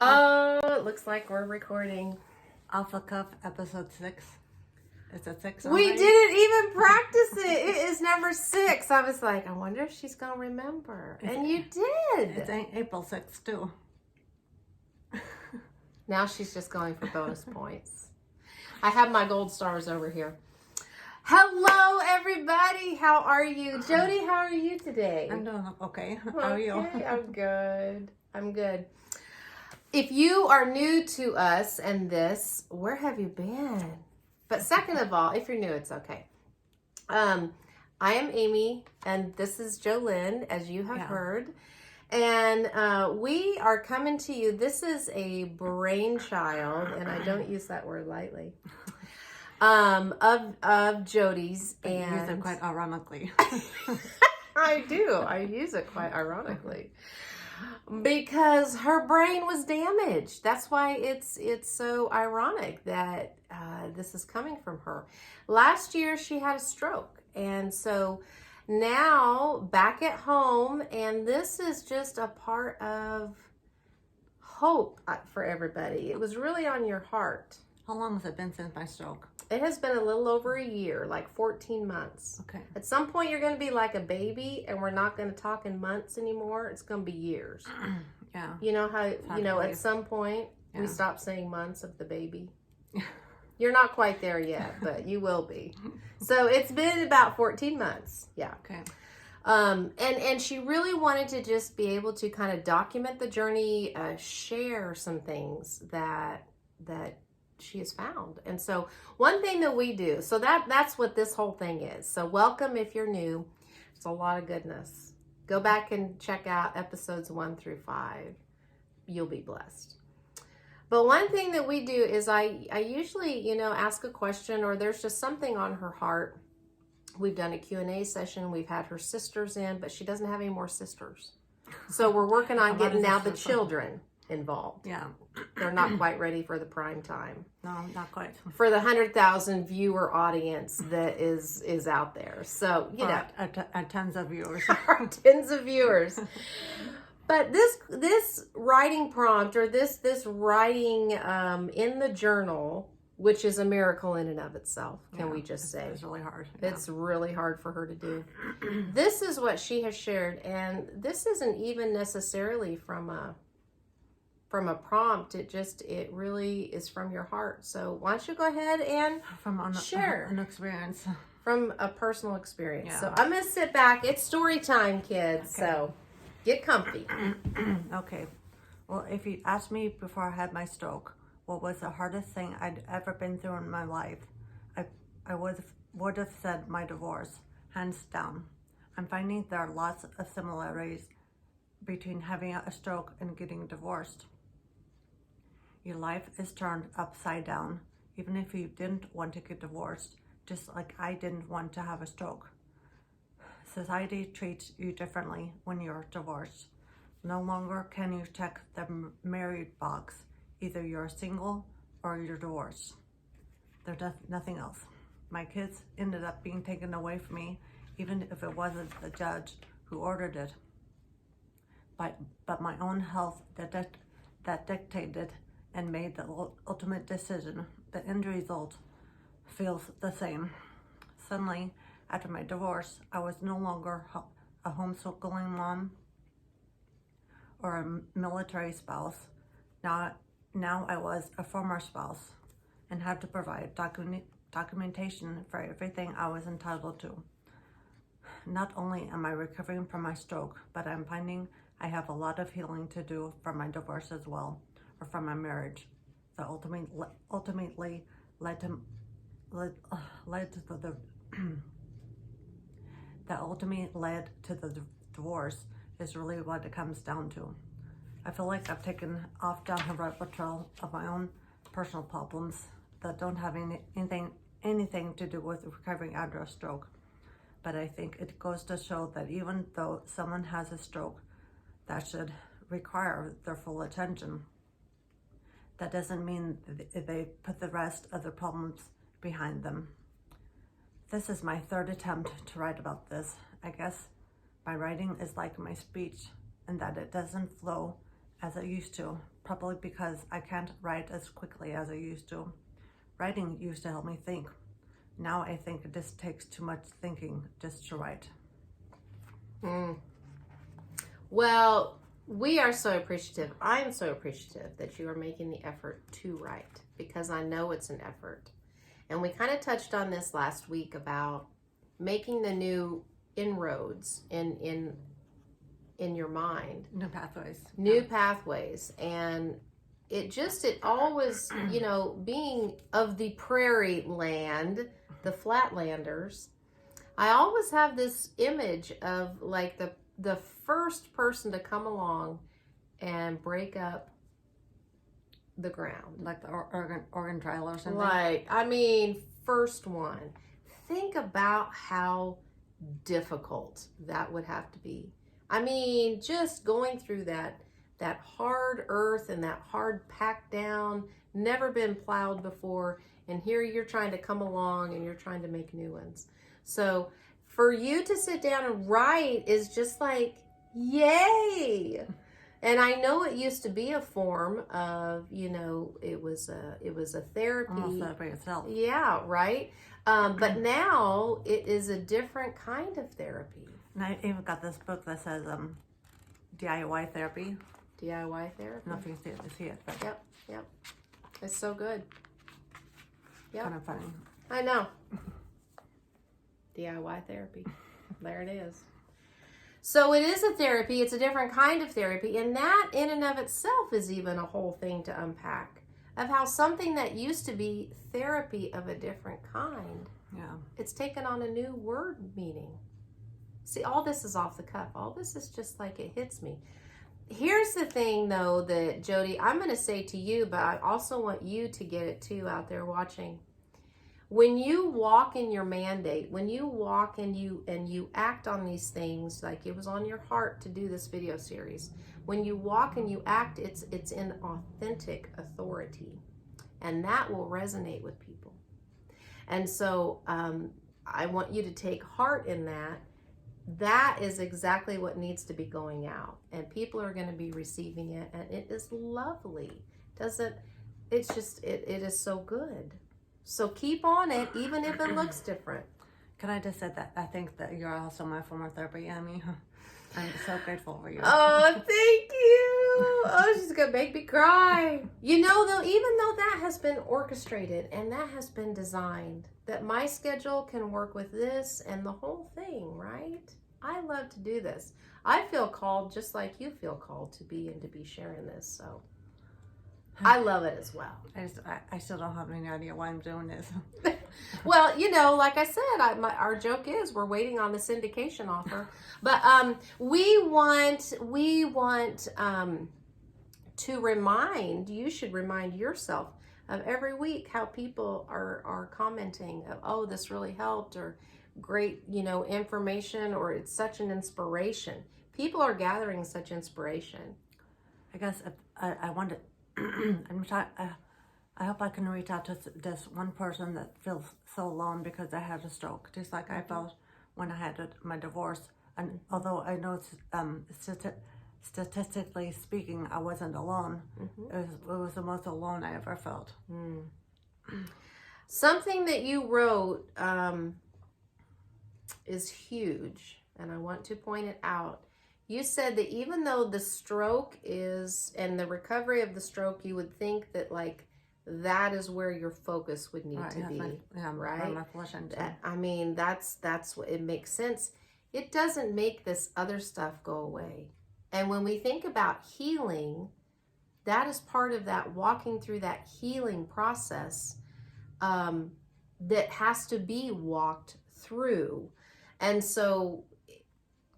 Oh, it looks like we're recording. Off the Cuff, episode 6. Is it 6 We already? didn't even practice it. It is number 6. I was like, I wonder if she's going to remember. And you did. It's April 6th, too. Now she's just going for bonus points. I have my gold stars over here. Hello, everybody. How are you? Jody, how are you today? I'm doing okay. How are you? I'm good. I'm good. If you are new to us and this, where have you been? But second of all, if you're new, it's okay. I am Amy, and this is Jolynn, as you have heard. And we are coming to you. This is a brainchild, and I don't use that word lightly, of Jody's. And you use it quite ironically. I do. I use it quite ironically. Because her brain was damaged. That's why it's so ironic that this is coming from her. Last year she had a stroke, and so now back at home, and this is just a part of hope for everybody. It was really on your heart. How long has it been since my stroke? It has been a little over a year, like 14 months. Okay. At some point, you're going to be like a baby, and we're not going to talk in months anymore. It's going to be years. Yeah. You know how, at some point, we stop saying months of the baby. You're not quite there yet, but you will be. So it's been about 14 months. Yeah. Okay. And she really wanted to just be able to kind of document the journey, share some things that she has found. And so one thing that we do, so that's what this whole thing is. So welcome if you're new. It's a lot of goodness. Go back and check out episodes 1 through 5. You'll be blessed. But one thing that we do is I usually, ask a question, or there's just something on her heart. We've done a Q&A session. We've had her sisters in, but she doesn't have any more sisters. So we're working on getting now the children involved. Yeah. They're not quite ready for the prime time. No, not quite. For the 100,000 viewer audience that is out there. So, Tons of viewers. Tens of viewers. But this writing prompt, or this writing in the journal, which is a miracle in and of itself, can we just say? It's really hard. Yeah. It's really hard for her to do. This is what she has shared, and this isn't even necessarily from a prompt. It really is from your heart. So why don't you go ahead and share an experience. From a personal experience. Yeah. So I'm going to sit back. It's story time, kids. Okay. So get comfy. Okay. Well, if you asked me before I had my stroke, what was the hardest thing I'd ever been through in my life, I would have said my divorce, hands down. I'm finding there are lots of similarities between having a stroke and getting divorced. Your life is turned upside down, even if you didn't want to get divorced, just like I didn't want to have a stroke. Society treats you differently when you're divorced. No longer can you check the married box. Either you're single or you're divorced. There's nothing else. My kids ended up being taken away from me, even if it wasn't the judge who ordered it. But my own health that dictated and made the ultimate decision. The end result feels the same. Suddenly, after my divorce, I was no longer a homeschooling mom or a military spouse. Now I was a former spouse and had to provide documentation for everything I was entitled to. Not only am I recovering from my stroke, but I'm finding I have a lot of healing to do from my divorce as well, or from my marriage. That ultimately led to the divorce is really what it comes down to. I feel like I've taken off down the rabbit trail of my own personal problems that don't have anything to do with recovering after a stroke. But I think it goes to show that even though someone has a stroke, that should require their full attention. That doesn't mean that they put the rest of the problems behind them. This is my 3rd attempt to write about this. I guess my writing is like my speech in that it doesn't flow as I used to, probably because I can't write as quickly as I used to. Writing used to help me think. Now I think it just takes too much thinking just to write. Well, we are so appreciative. I am so appreciative that you are making the effort to write, because I know it's an effort. And we kind of touched on this last week about making the new inroads in your mind. New pathways. New pathways. And it always, being of the prairie land, the Flatlanders, I always have this image of like the first person to come along and break up the ground. Like the Oregon Trail or something. Like, first one. Think about how difficult that would have to be. Just going through that hard earth and that hard packed down, never been plowed before, and here you're trying to come along and you're trying to make new ones. So for you to sit down and write is just like, yay! And I know it used to be a form of, it was a therapy. Almost therapy itself. Yeah, right. But now it is a different kind of therapy. And I even got this book that says DIY therapy. DIY therapy. I don't know if you see it, but Yep. It's so good. Yep. kind of funny. I know. DIY therapy. There it is. So it is a therapy. It's a different kind of therapy. And that in and of itself is even a whole thing to unpack, of how something that used to be therapy of a different kind, it's taken on a new word meaning. See, all this is off the cuff. All this is just like it hits me. Here's the thing, though, that Jody, I'm going to say to you, but I also want you to get it too out there watching. When you walk in your mandate, when you walk and you act on these things, like it was on your heart to do this video series, when you walk and you act, it's in authentic authority, and that will resonate with people. And so I want you to take heart in that. That is exactly what needs to be going out, and people are going to be receiving it, and it is lovely. It is so good. So keep on it, even if it looks different. Can I just say that I think that you're also my form of therapy, Amy? I'm so grateful for you. Oh, thank you. Oh, she's going to make me cry. Though, even though that has been orchestrated and that has been designed, that my schedule can work with this and the whole thing, right? I love to do this. I feel called just like you feel called to be and to be sharing this, so I love it as well. I still don't have any idea why I'm doing this. Well, like I said, our joke is we're waiting on the syndication offer, but we want to remind you should remind yourself of every week how people are commenting of, oh, this really helped, or great information, or it's such an inspiration. People are gathering such inspiration. I guess I wanted. I hope I can reach out to this one person that feels so alone because they had a stroke, just like I felt when I had my divorce. And although I know statistically speaking, I wasn't alone, it was the most alone I ever felt. Something that you wrote is huge, and I want to point it out. You said that even though the stroke and the recovery of the stroke, you would think that that is where your focus would need to be, right? That's what it makes sense. It doesn't make this other stuff go away. And when we think about healing, that is part of that walking through that healing process that has to be walked through. And so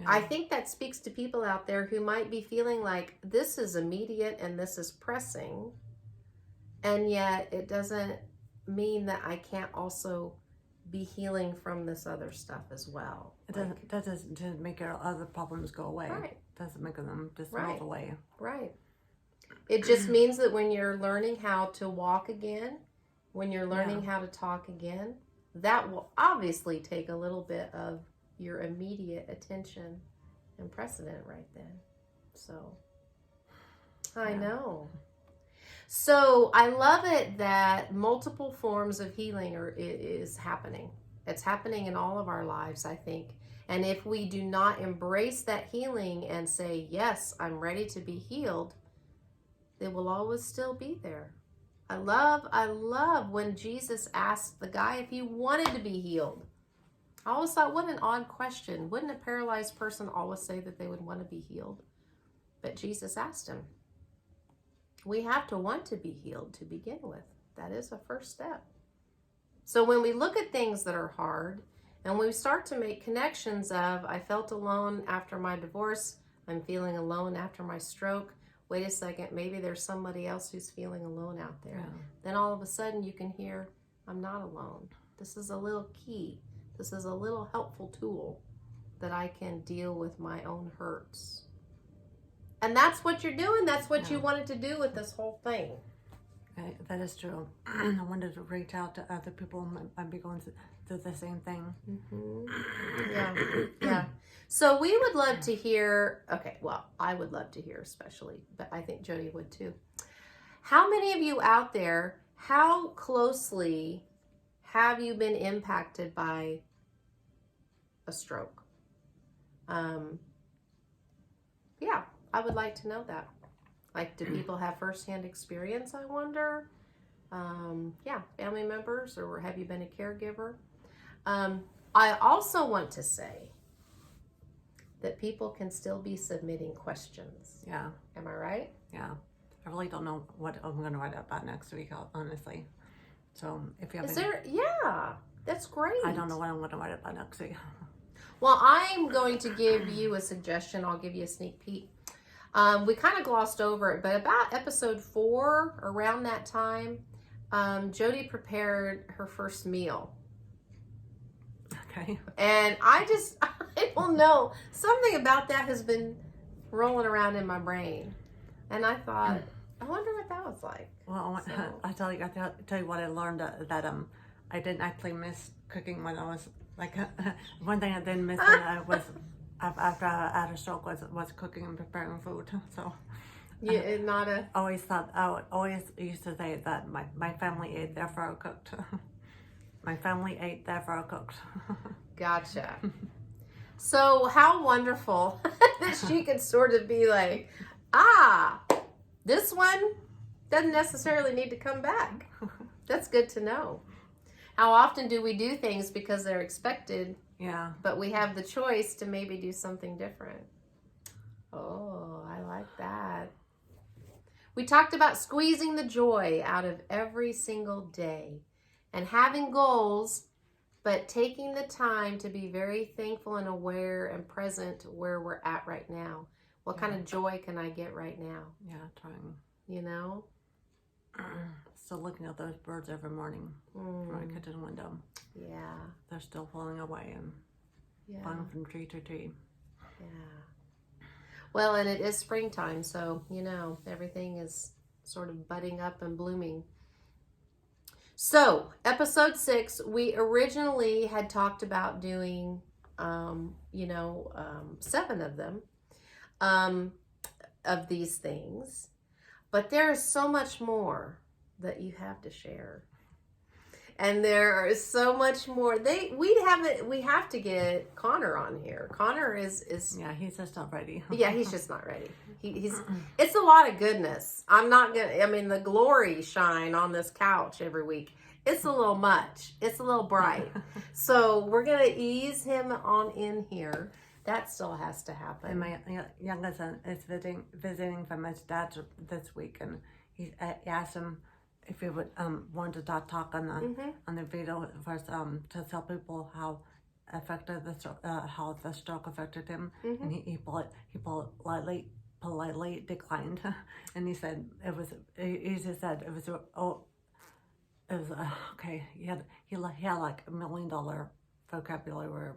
I think that speaks to people out there who might be feeling like this is immediate and this is pressing, and yet it doesn't mean that I can't also be healing from this other stuff as well. That doesn't make your other problems go away. Right. Doesn't make them just melt away. Right. It just means that when you're learning how to walk again, when you're learning how to talk again, that will obviously take a little bit of your immediate attention and precedent right then. So I know. So I love it that multiple forms of healing is happening. It's happening in all of our lives, I think. And if we do not embrace that healing and say, yes, I'm ready to be healed, it will always still be there. I love when Jesus asked the guy if he wanted to be healed. I always thought, what an odd question. Wouldn't a paralyzed person always say that they would want to be healed? But Jesus asked him. We have to want to be healed to begin with. That is a first step. So when we look at things that are hard and we start to make connections of, I felt alone after my divorce, I'm feeling alone after my stroke. Wait a second, maybe there's somebody else who's feeling alone out there. Yeah. Then all of a sudden you can hear, I'm not alone. This is a little key. This is a little helpful tool that I can deal with my own hurts. And that's what you're doing. That's what you wanted to do with this whole thing. That is true. I wanted to reach out to other people who might be going through the same thing. Yeah. So we would love to hear, I would love to hear especially, but I think Jody would too. How many of you out there, how closely have you been impacted by a stroke? I would like to know that. Like, do people have firsthand experience, I wonder? Family members, or have you been a caregiver? I also want to say that people can still be submitting questions. Yeah. Am I right? Yeah. I really don't know what I'm going to write about next week, honestly. So if you have that's great. I don't know what I'm going to write about next week. Well, I'm going to give you a suggestion. I'll give you a sneak peek. We kind of glossed over it, but about episode 4, around that time, Jody prepared her first meal. Okay. And I don't know, something about that has been rolling around in my brain. And I thought, I wonder what that was like. Well, I'll tell you what I learned, that I didn't actually miss cooking when I was, like, one thing I didn't miss when I was, after I had a stroke was cooking and preparing food. So I always used to say that my family ate therefore I cooked. My family ate therefore I cooked. Gotcha. So how wonderful that she could sort of be like, this one doesn't necessarily need to come back. That's good to know. How often do we do things because they're expected? Yeah. But we have the choice to maybe do something different. Oh, I like that. We talked about squeezing the joy out of every single day and having goals, but taking the time to be very thankful and aware and present where we're at right now. What kind of joy can I get right now? Yeah, trying. You know? Still looking at those birds every morning from my kitchen window. Yeah. They're still flying away and flying from tree to tree. Yeah. Well, and it is springtime, so, everything is sort of budding up and blooming. So, episode 6, we originally had talked about doing, 7 of them, of these things. But there is so much more that you have to share. And there is so much more. We have to get Connor on here. Connor is yeah, he's just not ready. Yeah, he's just not ready. It's a lot of goodness. The glory shine on this couch every week. It's a little much. It's a little bright. So we're gonna ease him on in here. That still has to happen. And my youngest son is visiting from his dad this week, and he asked him if he would want to talk on the video first, to tell people how affected how the stroke affected him, and he politely declined, and he said he just said it was okay. He had like $1 million vocabulary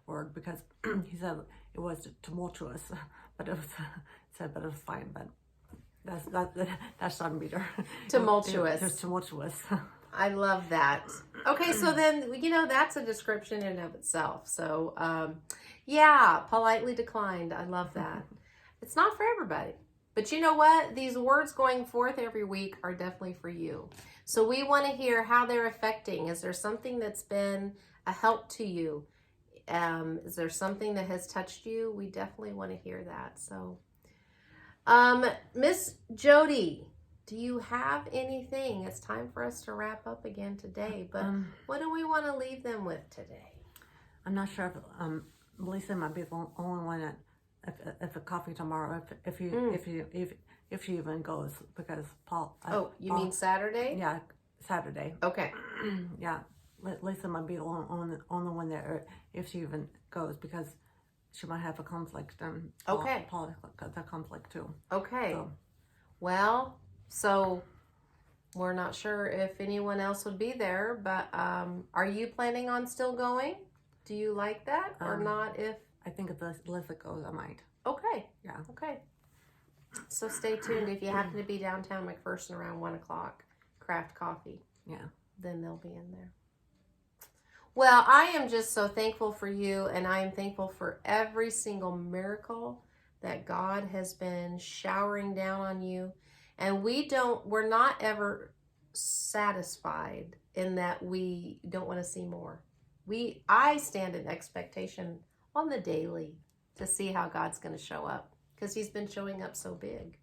word because he said it was tumultuous, but it was fine. But that's on meter. Tumultuous. It was tumultuous. I love that. Okay, so then that's a description in and of itself. So politely declined. I love that. It's not for everybody. But you know what? These words going forth every week are definitely for you. So we want to hear how they're affecting. Is there something that's been a help to you? Is there something that has touched you? We definitely want to hear that. So, Miss Jody, do you have anything? It's time for us to wrap up again today, but what do we want to leave them with today? I'm not sure if Lisa might be the only one that if a coffee tomorrow if she even goes, because Paul. You mean Saturday? Yeah, Saturday. Okay. Yeah, Lisa might be the only one there if she even goes, because she might have a conflict, and Paul got that conflict too. Okay. So. Well, so we're not sure if anyone else would be there, but are you planning on still going? Do you like that or not? If I think if Lisa goes, I might. Okay. Yeah. Okay. So stay tuned. If you happen to be downtown McPherson around 1 o'clock, Craft Coffee. Yeah. Then they'll be in there. Well, I am just so thankful for you, and I am thankful for every single miracle that God has been showering down on you. And we're not ever satisfied in that we don't want to see more. I stand in expectation on the daily to see how God's going to show up, because he's been showing up so big.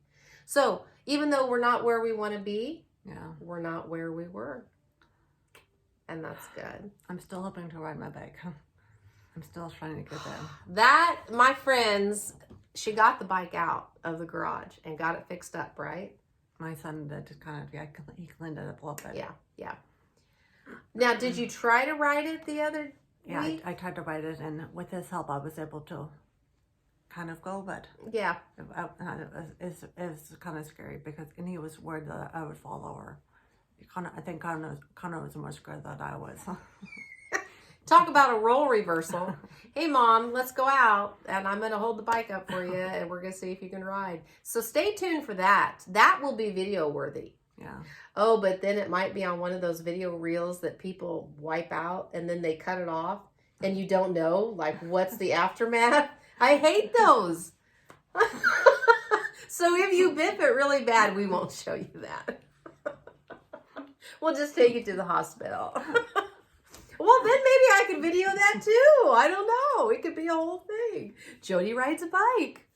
So even though we're not where we want to be, we're not where we were. And that's good. I'm still hoping to ride my bike. I'm still trying to get there. That, my friends, she got the bike out of the garage and got it fixed up, right? My son did he cleaned it up a little bit. Yeah. Now, did you try to ride it the other week? I tried to ride it, and with his help, I was able to kind of go, but it's kind of scary, and he was worried that I would fall over. I think Connor was more scared than I was. Talk about a role reversal. Hey, Mom, let's go out, and I'm going to hold the bike up for you, and we're going to see if you can ride. So stay tuned for that. That will be video worthy. Yeah. Oh, but then it might be on one of those video reels that people wipe out, and then they cut it off, and you don't know, like, what's the aftermath. I hate those. So if you biff it really bad, we won't show you that. We'll just take you to the hospital. Well, then maybe I could video that too. I don't know. It could be a whole thing. Jody rides a bike.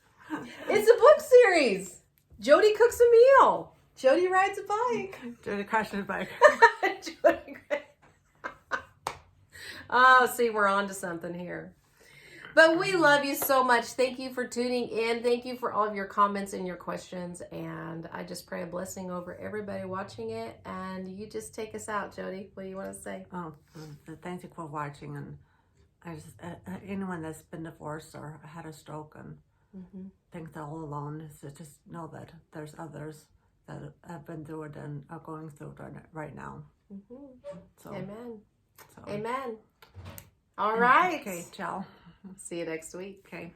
It's a book series. Jody cooks a meal. Jody rides a bike. Jody crashed his bike. Oh, see, we're on to something here. But we love you so much. Thank you for tuning in. Thank you for all of your comments and your questions. And I just pray a blessing over everybody watching it. And you just take us out, Jody. What do you want to say? Oh, thank you for watching. And I just anyone that's been divorced or had a stroke and thinks they're all alone, is to just know that there's others that have been through it and are going through it right now. So, Amen. Amen. All right. Okay, ciao. See you next week. Okay.